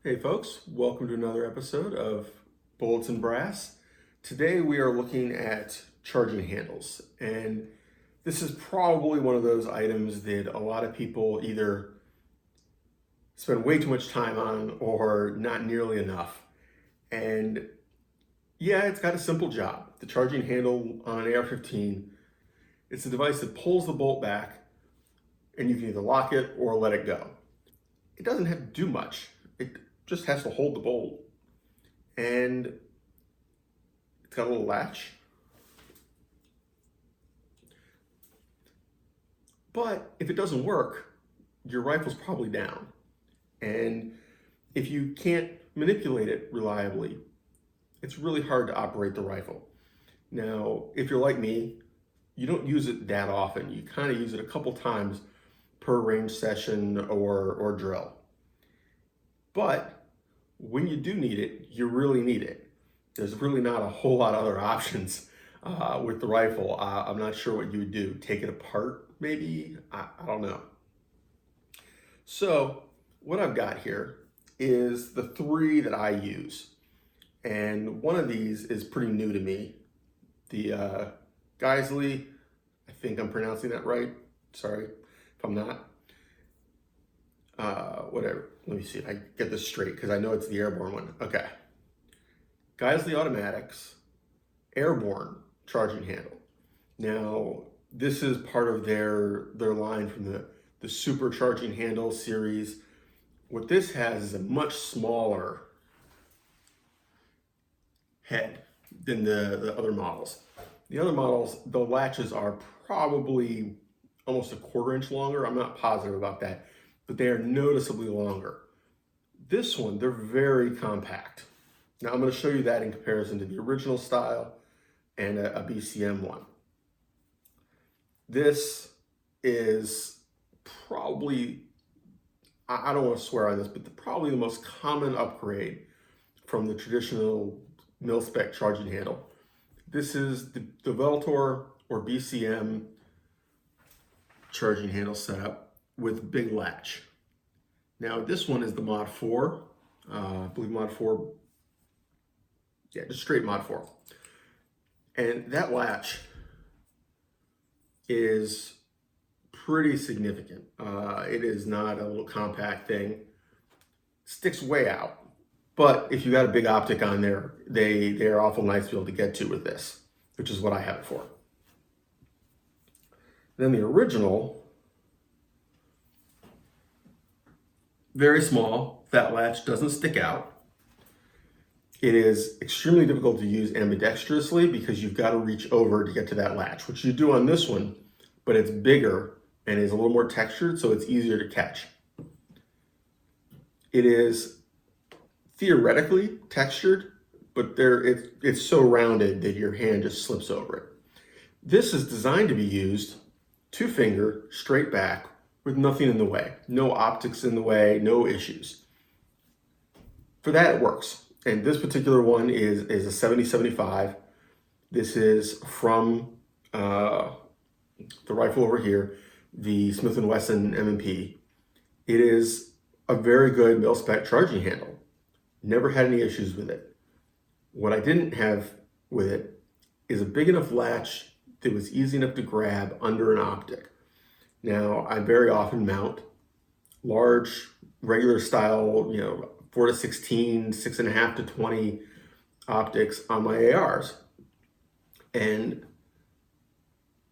Hey folks, welcome to another episode of Bullets and Brass. Today we are looking at charging handles, and this is probably one of those items that a lot of people either spend way too much time on or not nearly enough. And yeah, it's got a simple job. The charging handle on an AR-15, it's a device that pulls the bolt back and you can either lock it or let it go. It doesn't have to do much. It just has to hold the bolt, and it's got a little latch. But if it doesn't work, your rifle's probably down. And if you can't manipulate it reliably, it's really hard to operate the rifle. Now, if you're like me, you don't use it that often. You kind of use it a couple times per range session or drill. But when you do need it, you really need it. There's really not a whole lot of other options with the rifle. I'm not sure what you would do. Take it apart, maybe? I don't know. So what I've got here is the three that I use. And one of these is pretty new to me. The Geissele, I think I'm pronouncing that right. Sorry if I'm not. Whatever. Let me see if I get this straight because I know it's the Airborne one. Okay. Geissele Automatics Airborne charging handle. Now, this is part of their line from the Super Charging Handle series. What this has is a much smaller head than the other models. The other models, the latches are probably almost a 1/4 inch longer. I'm not positive about that, but they are noticeably longer. This one, they're very compact. Now I'm going to show you that in comparison to the original style and a BCM one. This is probably, I don't want to swear on this, but probably the most common upgrade from the traditional Mil-Spec charging handle. This is the Veltor or BCM charging handle setup with big latch. Now this one is the Mod 4, I believe Mod 4, yeah, just straight Mod 4. And that latch is pretty significant. It is not a little compact thing. Sticks way out. But if you got a big optic on there, they are awful nice to be able to get to with this, which is what I have it for. Then the original, very small, that latch doesn't stick out. It is extremely difficult to use ambidextrously because you've got to reach over to get to that latch, which you do on this one, but it's bigger and is a little more textured, so it's easier to catch. It is theoretically textured, but it's so rounded that your hand just slips over it. This is designed to be used 2-finger, straight back, with nothing in the way. No optics in the way, no issues. For that, it works. And this particular one is a 70-75. This is from the rifle over here, the Smith & Wesson M&P. It is a very good mil-spec charging handle. Never had any issues with it. What I didn't have with it is a big enough latch that was easy enough to grab under an optic. Now, I very often mount large, regular style, 4-16, 6.5-20 optics on my ARs. And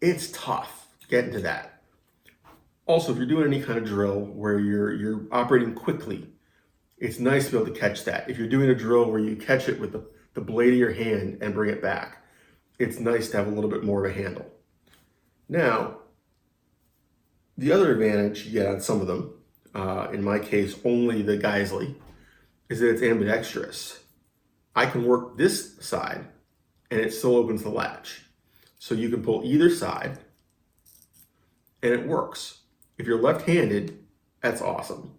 it's tough getting to that. Also, if you're doing any kind of drill where you're operating quickly, it's nice to be able to catch that. If you're doing a drill where you catch it with the blade of your hand and bring it back, it's nice to have a little bit more of a handle. Now, the other advantage you get on some of them, in my case, only the Geissele, is that it's ambidextrous. I can work this side and it still opens the latch. So you can pull either side and it works. If you're left-handed, that's awesome.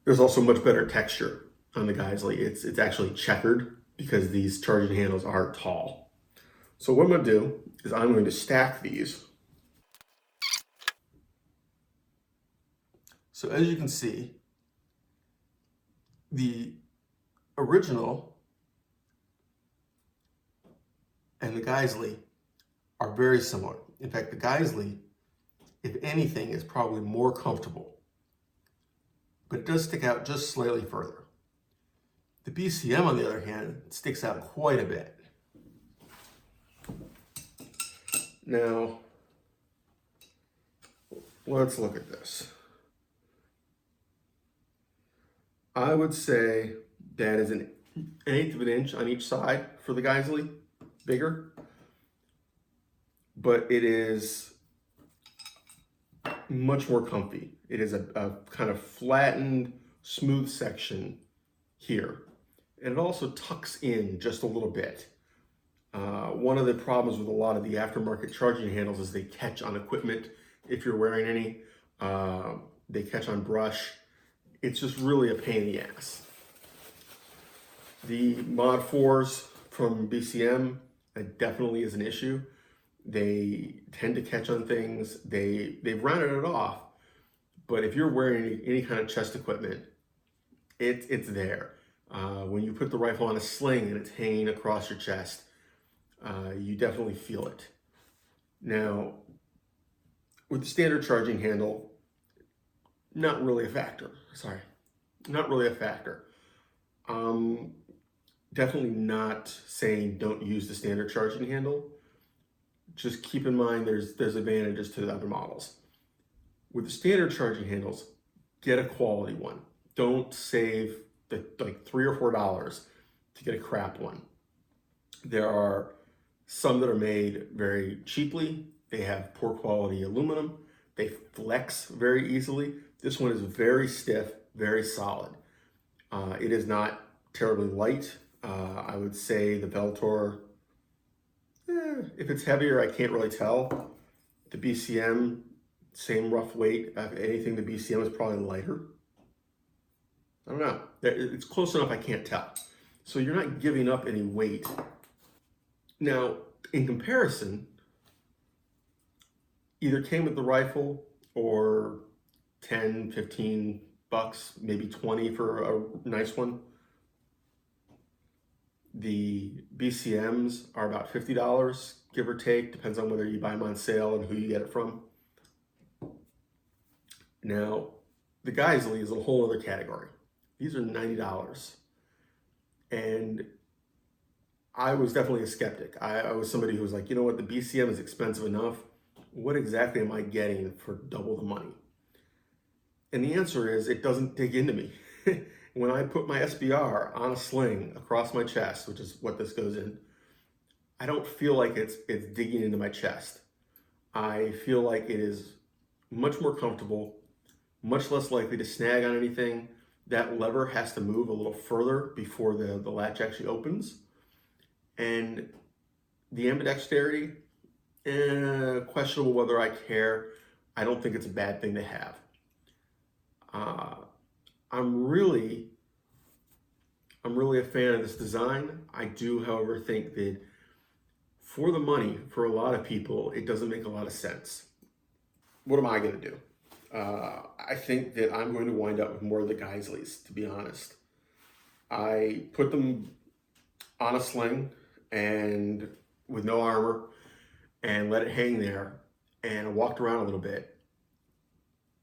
There's also much better texture on the Geissele. It's actually checkered because these charging handles are tall. So what I'm going to do is I'm going to stack these. So as you can see, The original and the Geissele are very similar. In fact, the Geissele, if anything, is probably more comfortable, but it does stick out just slightly further. The BCM, on the other hand, sticks out quite a bit. Now, let's look at this. I would say that is an 1/8 of an inch on each side for the Geissele, bigger, but it is much more comfy. It is a kind of flattened, smooth section here. And it also tucks in just a little bit. One of the problems with a lot of the aftermarket charging handles is they catch on equipment if you're wearing any. They catch on brush. It's just really a pain in the ass. The Mod 4s from BCM, that definitely is an issue. They tend to catch on things. They've rounded it off, but if you're wearing any kind of chest equipment, it's there. When you put the rifle on a sling and it's hanging across your chest, you definitely feel it. Now, with the standard charging handle, not really a factor. Sorry, not really a factor. Definitely not saying don't use the standard charging handle. Just keep in mind there's advantages to the other models. With the standard charging handles, get a quality one. Don't save like $3 or $4 to get a crap one. There are some that are made very cheaply. They have poor quality aluminum. They flex very easily. This one is very stiff, very solid. It is not terribly light. I would say the Velotor, if it's heavier, I can't really tell. The BCM, same rough weight. If anything, the BCM is probably lighter. I don't know. It's close enough I can't tell. So you're not giving up any weight. Now, in comparison, either came with the rifle or 10, 15 bucks, maybe 20 for a nice one. The BCMs are about $50, give or take. Depends on whether you buy them on sale and who you get it from. Now, the Geissele is a whole other category. These are $90. And I was definitely a skeptic. I was somebody who was like, you know what, the BCM is expensive enough. What exactly am I getting for double the money? And the answer is it doesn't dig into me. When I put my SBR on a sling across my chest, which is what this goes in, I don't feel like it's digging into my chest. I feel like it is much more comfortable, much less likely to snag on anything. That lever has to move a little further before the latch actually opens. And the ambidexterity, questionable whether I care. I don't think it's a bad thing to have. I'm really a fan of this design. I do, however, think that for the money, for a lot of people, it doesn't make a lot of sense. What am I going to do? I think that I'm going to wind up with more of the Geisele's, to be honest. I put them on a sling and with no armor and let it hang there, and I walked around a little bit.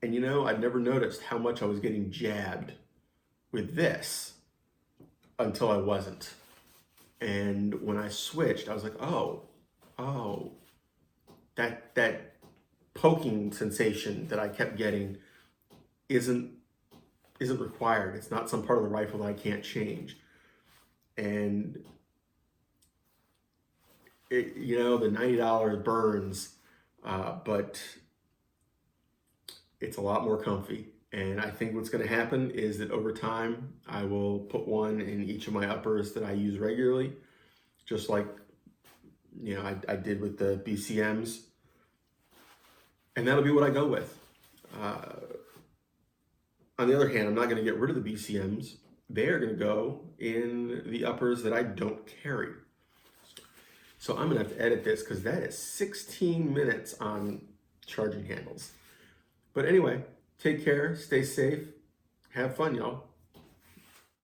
And you know, I'd never noticed how much I was getting jabbed with this until I wasn't. And when I switched, I was like, oh, that poking sensation that I kept getting isn't required. It's not some part of the rifle that I can't change. And it, you know, the $90 burns, but it's a lot more comfy. And I think what's going to happen is that over time, I will put one in each of my uppers that I use regularly, just like, you know, I did with the BCMs. And that'll be what I go with. On the other hand, I'm not going to get rid of the BCMs. They are going to go in the uppers that I don't carry. So I'm going to have to edit this because that is 16 minutes on charging handles. But anyway, take care, stay safe, have fun, y'all.